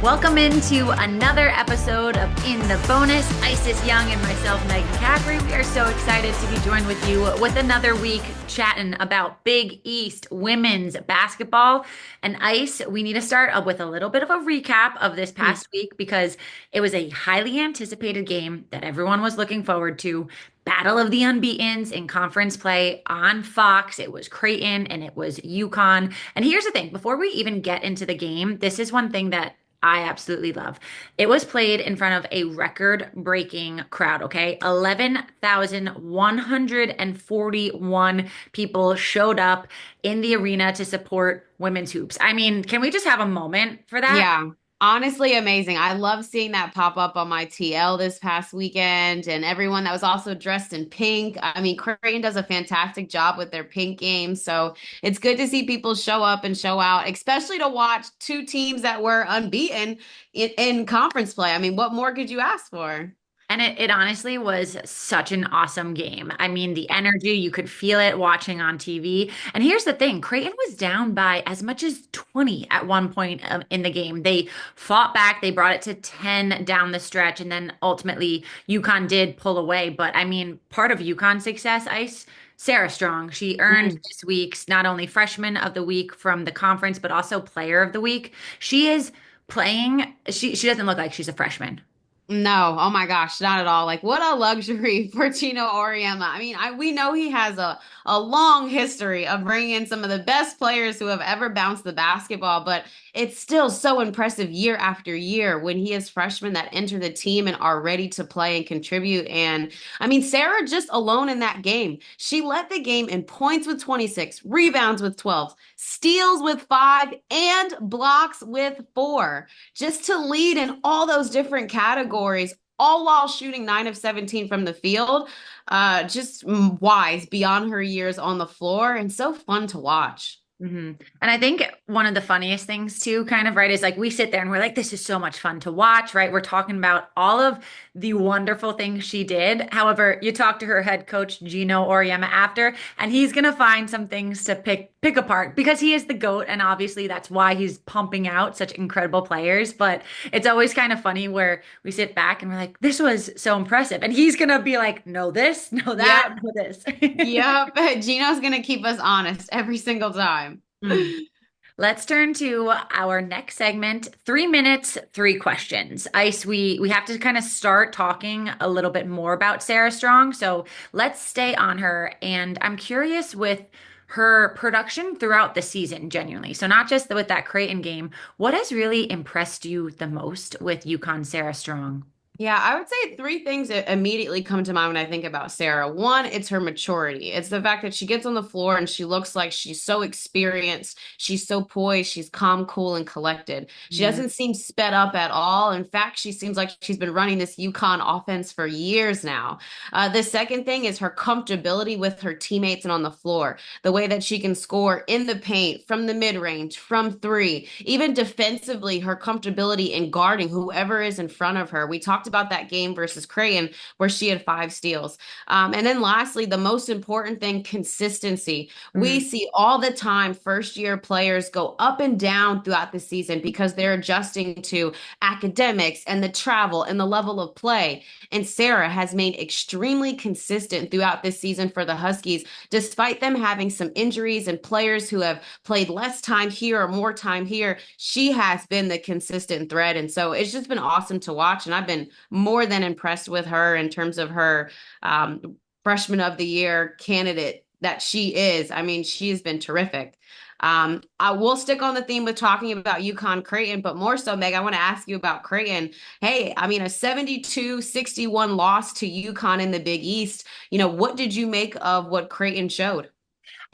Welcome into another episode of In the Bonus. Isis Young and myself, Meghan Caffrey. We are so excited to be joined with you with another week chatting about Big East women's basketball. And Ice, we need to start up with a little bit of a recap of this past week because it was a highly anticipated game that everyone was looking forward to. Battle of the Unbeatens in conference play on Fox. It was Creighton and it was UConn. And here's the thing, before we even get into the game, this is one thing that I absolutely love. It was played in front of a record-breaking crowd, okay? 11,141 people showed up in the arena to support women's hoops. I mean, can we just have a moment for that? Yeah, honestly amazing. I love seeing that pop up on my TL this past weekend and everyone that was also dressed in pink. I mean, Creighton does a fantastic job with their pink game. So it's good to see people show up and show out, especially to watch two teams that were unbeaten in conference play. I mean, what more could you ask for? And it honestly was such an awesome game. I mean, the energy, you could feel it watching on TV. And here's the thing, Creighton was down by as much as 20 at one point in the game. They fought back, they brought it to 10 down the stretch, and then ultimately UConn did pull away. But I mean, part of UConn's success, Ice, Sarah Strong, she earned this week's not only freshman of the week from the conference, but also player of the week. She is playing, she doesn't look like she's a freshman. No, oh my gosh, not at all. Like what a luxury for Chino Oriema. I mean, we know he has a long history of bringing in some of the best players who have ever bounced the basketball, but it's still so impressive year after year when he is freshmen that enter the team and are ready to play and contribute. And I mean, Sarah just alone in that game, she led the game in points with 26, rebounds with 12, steals with 5, and blocks with 4 just to lead in all those different categories, all while shooting 9 of 17 from the field. Just wise beyond her years on the floor and so fun to watch. And I think one of the funniest things too, kind of, right, is like we sit there and we're like, this is so much fun to watch, right? We're talking about all of the wonderful things she did. However, you talk to her head coach, Gino Auriemma, after, and he's gonna find some things to pick apart because he is the GOAT, and obviously that's why he's pumping out such incredible players. But it's always kind of funny where we sit back and we're like, this was so impressive. And he's gonna be like, know this, know that, Yep. know this. Yep. Gino's going to keep us honest every single time. Mm. Let's turn to our next segment, 3 minutes, three questions. Ice, we have to kind of start talking a little bit more about Sarah Strong. So let's stay on her. And I'm curious with her production throughout the season, genuinely. So not just with that Creighton game, what has really impressed you the most with UConn Sarah Strong? Yeah, I would say three things that immediately come to mind when I think about Sarah. One, it's her maturity. It's the fact that she gets on the floor and she looks like she's so experienced. She's so poised. She's calm, cool, and collected. She Mm, doesn't seem sped up at all. In fact, she seems like she's been running this UConn offense for years now. The second thing is her comfortability with her teammates and on the floor. The way that she can score in the paint, from the mid range, from three, even defensively, her comfortability in guarding whoever is in front of her. We talked about that game versus Creighton where she had 5 steals. And then lastly, the most important thing, consistency. We mhm. see all the time first year players go up and down throughout the season because they're adjusting to academics and the travel and the level of play. And Sarah has made extremely consistent throughout this season for the Huskies, despite them having some injuries and players who have played less time here or more time here. She has been the consistent thread. And so it's just been awesome to watch. And I've been more than impressed with her in terms of her freshman of the year candidate that she is. I mean, she has been terrific. I will stick on the theme with talking about UConn Creighton, but more so, Meg, I want to ask you about Creighton. Hey, I mean, a 72-61 loss to UConn in the Big East. You know, what did you make of what Creighton showed?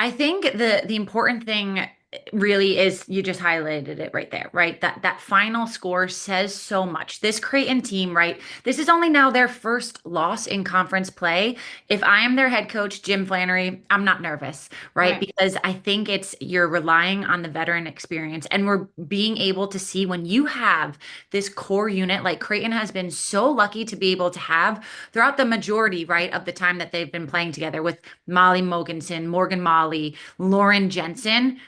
I think the important thing really is you just highlighted it right there, right? That final score says so much. This Creighton team, right? This is only now their first loss in conference play. If I am their head coach, Jim Flannery, I'm not nervous, right? Right. Because I think it's you're relying on the veteran experience and we're being able to see when you have this core unit like Creighton has been so lucky to be able to have throughout the majority, right, of the time that they've been playing together with Molly Mogensen, Morgan Molly, Lauren Jensen.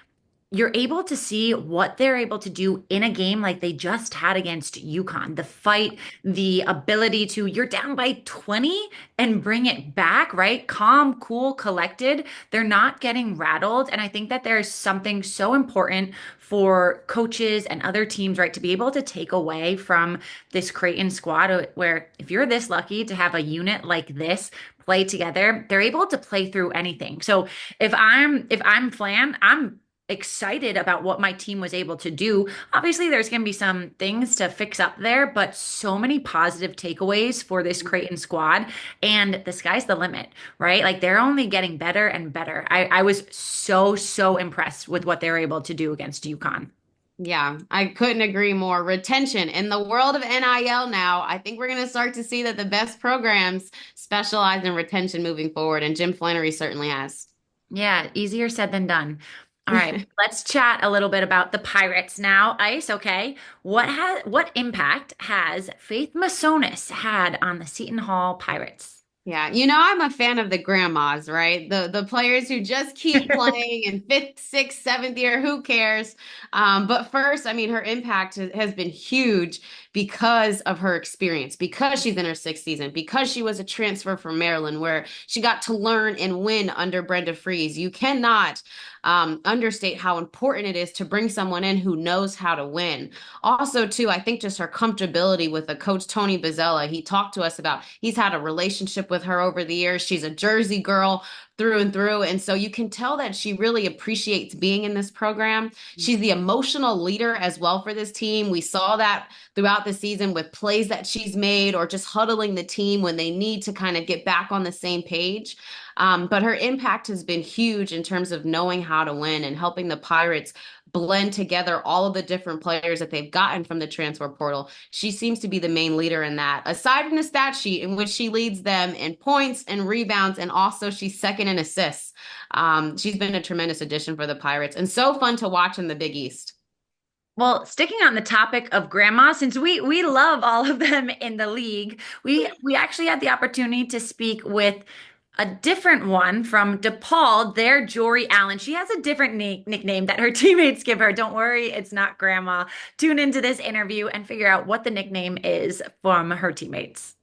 you're able to see what they're able to do in a game like they just had against UConn. The fight, the ability to, you're down by 20 and bring it back, right? Calm, cool, collected. They're not getting rattled. And I think that there's something so important for coaches and other teams, right, to be able to take away from this Creighton squad where if you're this lucky to have a unit like this play together, they're able to play through anything. So if I'm Flan, I'm excited about what my team was able to do. Obviously, there's going to be some things to fix up there, but so many positive takeaways for this Creighton squad. And the sky's the limit, right? Like they're only getting better and better. I was so impressed with what they were able to do against UConn. Yeah, I couldn't agree more. Retention in the world of NIL now, I think we're going to start to see that the best programs specialize in retention moving forward, and Jim Flannery certainly has. Yeah, easier said than done. All right, let's chat a little bit about the Pirates now. Ice, okay. What impact has Faith Masonis had on the Seton Hall Pirates? Yeah, I'm a fan of the grandmas, right? The players who just keep playing in fifth, sixth, seventh year, who cares? But first, I mean, her impact has been huge because of her experience, because she's in her sixth season, because she was a transfer from Maryland, where she got to learn and win under Brenda Freeze. You cannot understate how important it is to bring someone in who knows how to win. Also, too, I think just her comfortability with the coach Tony Bozzella. He talked to us about he's had a relationship with her over the years. She's a Jersey girl through and through. And so you can tell that she really appreciates being in this program. She's the emotional leader as well for this team. We saw that throughout the season with plays that she's made or just huddling the team when they need to kind of get back on the same page. But her impact has been huge in terms of knowing how to win and helping the Pirates blend together all of the different players that they've gotten from the transfer portal. She seems to be the main leader in that. Aside from the stat sheet in which she leads them in points and rebounds, and also she's second in assists. She's been a tremendous addition for the Pirates and so fun to watch in the Big East. Well, sticking on the topic of grandma, since we love all of them in the league, we actually had the opportunity to speak with a different one from DePaul, their Jorie Allen. She has a different nickname that her teammates give her. Don't worry, it's not grandma. Tune into this interview and figure out what the nickname is from her teammates.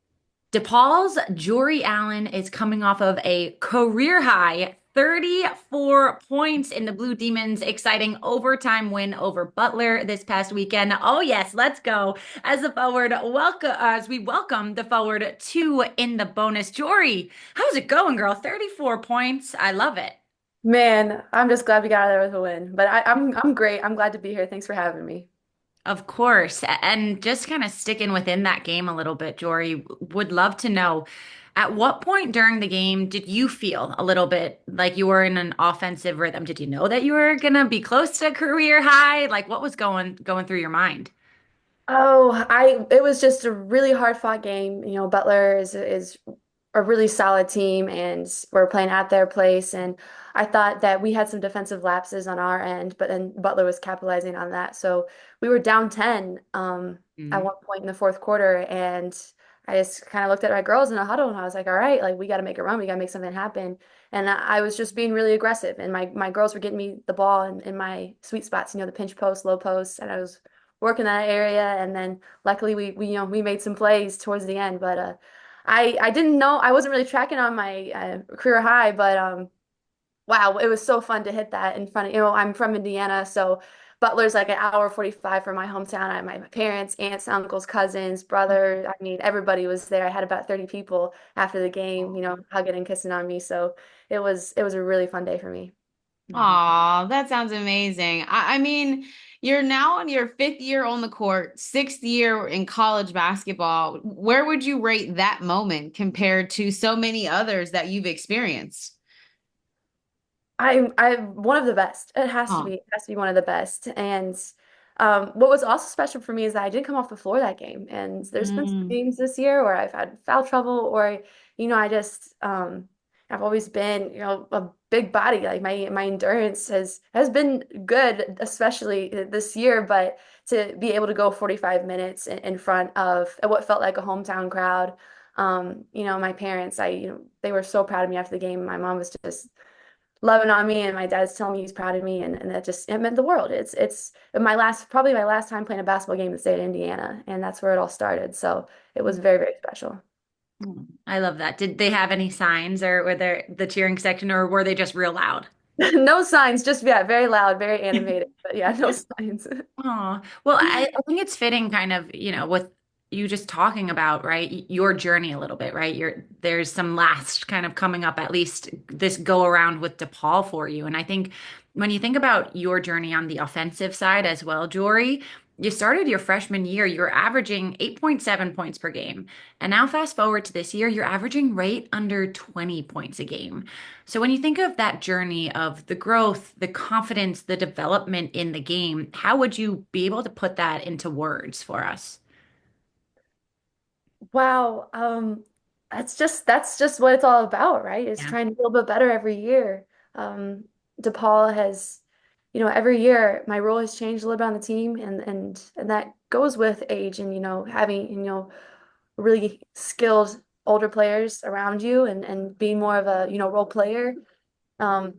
DePaul's Jorie Allen is coming off of a career high 34 points in the Blue Demons' exciting overtime win over Butler this past weekend. Oh yes, let's go. As we welcome the forward two in the bonus. Jorie, how's it going, girl? 34 points. I love it. Man, I'm just glad we got out of there with a win. But I'm great. I'm glad to be here. Thanks for having me. Of course. And just kind of sticking within that game a little bit, Jorie, would love to know at what point during the game did you feel a little bit like you were in an offensive rhythm? Did you know that you were gonna be close to career high? Like what was going through your mind? Oh, I it was just a really hard fought game. Butler is a really solid team and we're playing at their place and I thought that we had some defensive lapses on our end, but then Butler was capitalizing on that. So we were down 10 at Mhm. one point in the fourth quarter and I just kind of looked at my girls in a huddle and I was like, all right, like we got to make a run. We got to make something happen. And I was just being really aggressive and my girls were getting me the ball in my sweet spots, the pinch post, low post, and I was working that area and then luckily we made some plays towards the end, but I didn't know I wasn't really tracking on my career high, but wow, it was so fun to hit that in front of I'm from Indiana, so Butler's like an hour 45 from my hometown. I had my parents, aunts, uncles, cousins, brother. I mean, everybody was there. I had about 30 people after the game, hugging and kissing on me. So it was a really fun day for me. Aw, that sounds amazing. I mean, you're now in your fifth year on the court, sixth year in college basketball. Where would you rate that moment compared to so many others that you've experienced? I'm one of the best. It has to be one of the best. And what was also special for me is that I didn't come off the floor that game. And there's been some Oh. games this year where I've had foul trouble or I just I've always been a big body. Like my endurance has been good, especially this year. But to be able to go 45 minutes in front of what felt like a hometown crowd, my parents, they were so proud of me after the game. My mom was just loving on me, and my dad's telling me he's proud of me, and that just it meant the world. It's probably my last time playing a basketball game in the state of Indiana, and that's where it all started. So it was very, very special. I love that. Did they have any signs or were there the cheering section or were they just real loud? No signs, just yeah, very loud, very animated, but yeah, no signs. Oh, well, I think it's fitting kind of, with you just talking about, right, your journey a little bit, right? There's some last kind of coming up, at least this go around with DePaul for you. And I think when you think about your journey on the offensive side as well, Jory, you started your freshman year, you're averaging 8.7 points per game. And now fast forward to this year, you're averaging right under 20 points a game. So when you think of that journey of the growth, the confidence, the development in the game, how would you be able to put that into words for us? Wow, that's just what it's all about, right? Is Yeah. trying to feel a bit better every year. Um, DePaul has, every year my role has changed a little bit on the team, and that goes with age and having really skilled older players around you, and being more of a role player, um,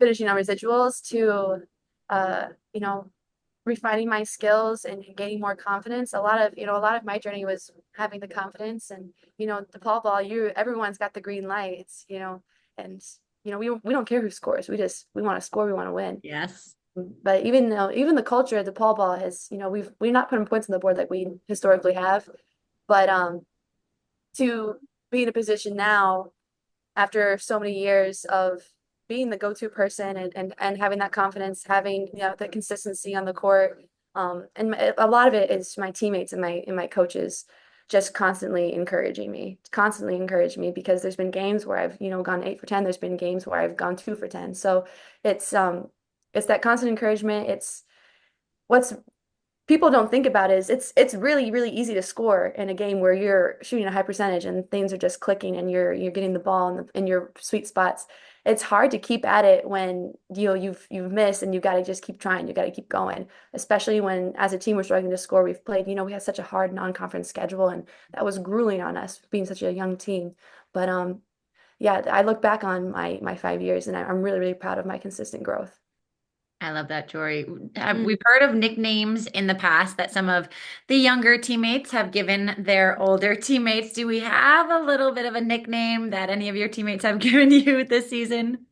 finishing on residuals to, uh, you know refining my skills and gaining more confidence. A lot of my journey was having the confidence, and the pole ball, everyone's got the green lights, and we don't care who scores. We want to score, we want to win. Yes. But even the culture of the pole ball has, we're not putting points on the board like we historically have. But to be in a position now after so many years of being the go-to person, and having that confidence, having the consistency on the court, and a lot of it is my teammates and my coaches just constantly encourage me, because there's been games where I've gone 8 for 10. There's been games where I've gone 2 for 10. So it's that constant encouragement. It's what's people don't think about is it's really, really easy to score in a game where you're shooting a high percentage and things are just clicking, and you're getting the ball in your sweet spots. It's hard to keep at it when you've missed, and you've got to just keep trying. You got to keep going, especially when as a team we're struggling to score. We've played, we had such a hard non-conference schedule, and that was grueling on us being such a young team. But yeah, I look back on my 5 years, and I'm really, really proud of my consistent growth. I love that, Jory. We've heard of nicknames in the past that some of the younger teammates have given their older teammates. Do we have a little bit of a nickname that any of your teammates have given you this season?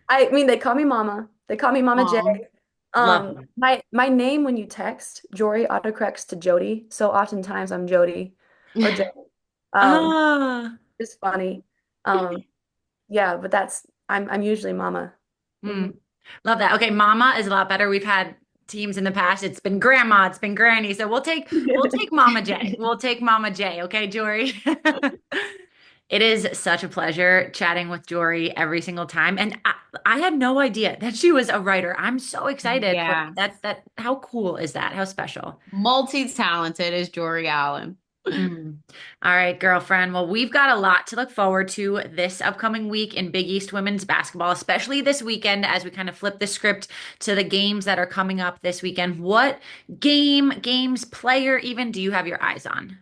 I mean, they call me Mama. They call me Mama J. Oh, love that. My name when you text, Jory autocorrects to Jody. So oftentimes I'm Jody or Jody. Um, Ah. it's funny. Um, yeah, but I'm usually Mama. Mm. Love that. Okay, mama is a lot better. We've had teams in the past. It's been grandma, it's been granny. So we'll take Mama J. We'll take Mama J. Okay, Jory. It is such a pleasure chatting with Jory every single time. And I had no idea that she was a writer. I'm so excited for Yeah. that. How cool is that? How special? Multi-talented is Jorie Allen. Mm. All right, girlfriend. Well, we've got a lot to look forward to this upcoming week in Big East women's basketball, especially this weekend as we kind of flip the script to the games that are coming up this weekend. What games, player even do you have your eyes on?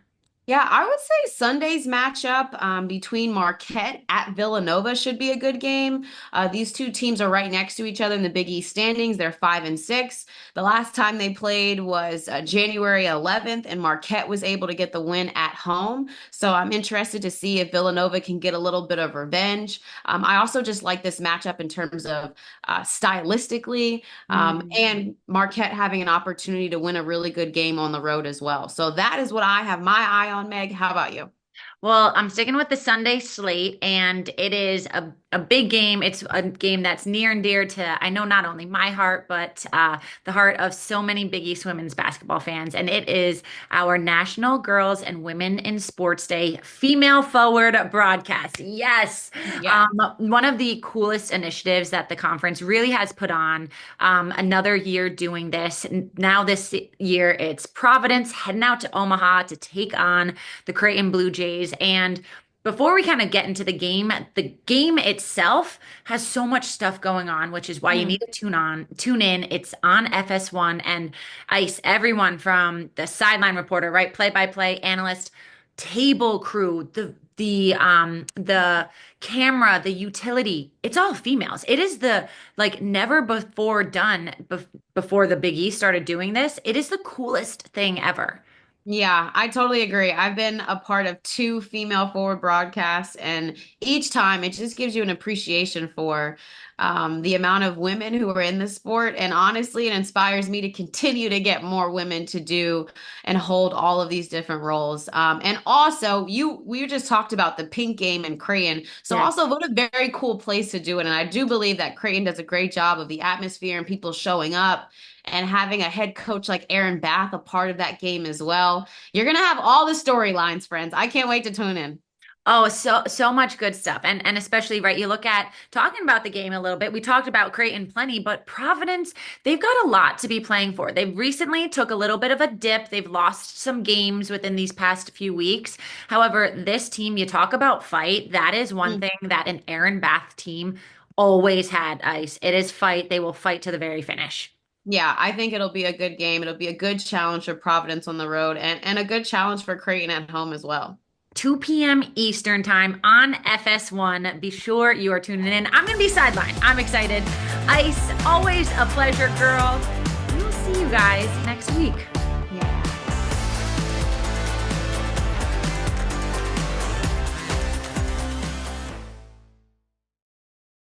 Yeah, I would say Sunday's matchup between Marquette at Villanova should be a good game. These two teams are right next to each other in the Big East standings. They're 5-6. The last time they played was January 11th, and Marquette was able to get the win at home. So I'm interested to see if Villanova can get a little bit of revenge. I also just like this matchup in terms of stylistically, Mm. and Marquette having an opportunity to win a really good game on the road as well. So that is what I have my eye on, Meg. How about you? Well, I'm sticking with the Sunday slate, and it is a big game. It's a game that's near and dear to, I know, not only my heart, but the heart of so many Big East women's basketball fans. And it is our National Girls and Women in Sports Day female forward broadcast. Yes. Yeah. One of the coolest initiatives that the conference really has put on. Another year doing this. Now, this year, it's Providence heading out to Omaha to take on the Creighton Blue Jays. And before we kind of get into the game itself has so much stuff going on, which is why you need to tune in. It's on FS1 and ICE, everyone from the sideline reporter, right? Play-by-play analyst, table crew, the camera, the utility, it's all females. It is the like never before done before the Big E started doing this. It is the coolest thing ever. Yeah, I totally agree. I've been a part of two female forward broadcasts, and each time it just gives you an appreciation for the amount of women who are in the sport. And honestly, it inspires me to continue to get more women to do and hold all of these different roles. And also, we just talked about the pink game in Creighton. So Yes. also, what a very cool place to do it. And I do believe that Creighton does a great job of the atmosphere and people showing up and having a head coach like Aaron Bath a part of that game as well. You're going to have all the storylines, friends. I can't wait to tune in. Oh, so much good stuff. And especially, right, you look at talking about the game a little bit. We talked about Creighton plenty, but Providence, they've got a lot to be playing for. They recently took a little bit of a dip. They've lost some games within these past few weeks. However, this team, you talk about fight, that is one thing that an Aaron Bath team always had, Ice. It is fight. They will fight to the very finish. Yeah, I think it'll be a good game. It'll be a good challenge for Providence on the road and a good challenge for Creighton at home as well. 2 p.m. Eastern time on FS1. Be sure you are tuning in. I'm going to be sidelined. I'm excited. Ice, always a pleasure, girl. We'll see you guys next week.